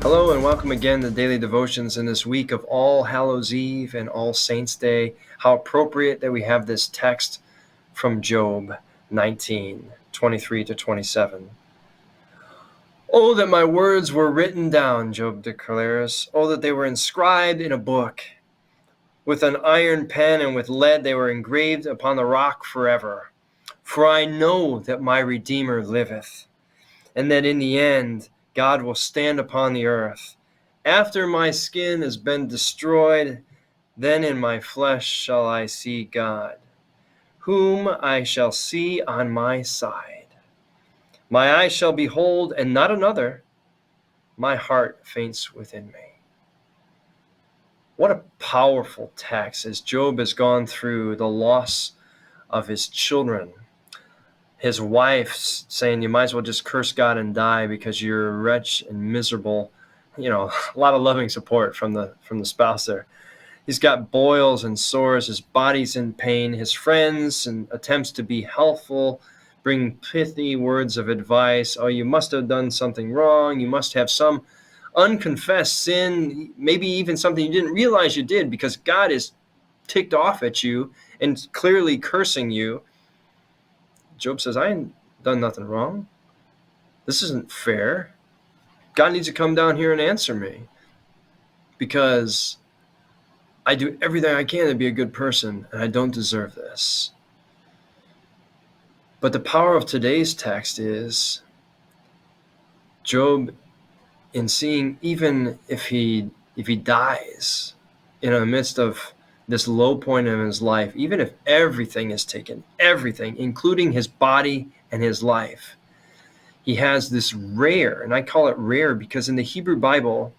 Hello and welcome again to Daily Devotions in this week of All Hallows Eve and All Saints Day. How appropriate that we have this text from Job 19:23-27. Oh, that my words were written down, Job declares. Oh, that they were inscribed in a book. With an iron pen and with lead they were engraved upon the rock forever. For I know that my Redeemer liveth, and that in the end God will stand upon the earth. After my skin has been destroyed, then in my flesh shall I see God, whom I shall see on my side. My eyes shall behold, and not another. My heart faints within me. What a powerful text as Job has gone through the loss of his children. His wife saying, you might as well just curse God and die because you're a wretch and miserable. A lot of loving support from the spouse there. He's got boils and sores. His body's in pain. His friends and attempts to be helpful bring pithy words of advice. Oh, you must have done something wrong. You must have some unconfessed sin, maybe even something you didn't realize you did, because God is ticked off at you and clearly cursing you. Job says, I ain't done nothing wrong. This isn't fair. God needs to come down here and answer me, because I do everything I can to be a good person, and I don't deserve this. But the power of today's text is Job, in seeing, even if he dies in the midst of this low point in his life, even if everything is taken, everything, including his body and his life, he has this rare, and I call it rare because in the Hebrew Bible,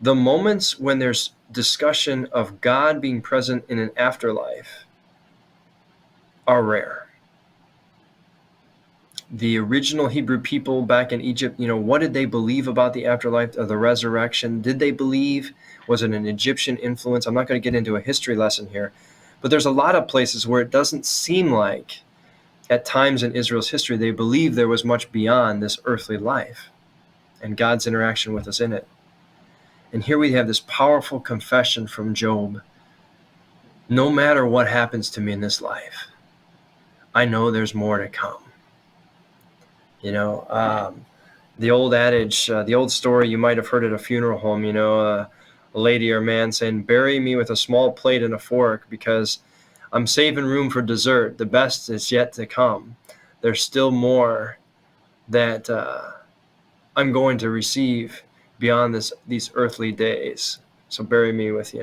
the moments when there's discussion of God being present in an afterlife are rare. The original Hebrew people back in Egypt, what did they believe about the afterlife or the resurrection? Did they believe? Was it an Egyptian influence? I'm not going to get into a history lesson here, but there's a lot of places where it doesn't seem like, at times in Israel's history, they believed there was much beyond this earthly life and God's interaction with us in it. And here we have this powerful confession from Job. No matter what happens to me in this life, I know there's more to come. The old adage, the old story you might have heard at a funeral home, a lady or man saying, bury me with a small plate and a fork because I'm saving room for dessert. The best is yet to come. There's still more that I'm going to receive beyond these earthly days. So bury me with,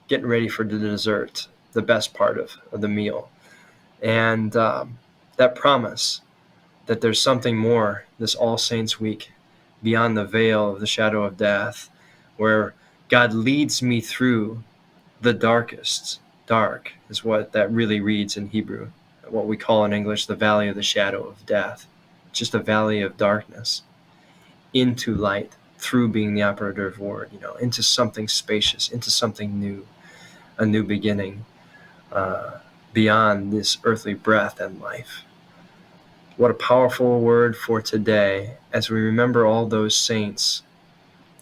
getting ready for the dessert, the best part of the meal. And that promise that there's something more this All Saints week beyond the veil of the shadow of death, where God leads me through the darkest. Dark is what that really reads in Hebrew, what we call in English the valley of the shadow of death, just a valley of darkness, into light, through being the operative word, into something spacious, into something new, a new beginning, beyond this earthly breath and life. What a powerful word for today as we remember all those saints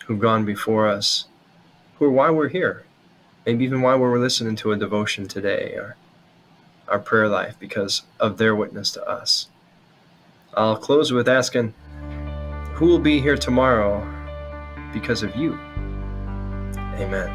who've gone before us, who are why we're here, maybe even why we're listening to a devotion today, or our prayer life, because of their witness to us. I'll close with asking, who will be here tomorrow because of you? Amen.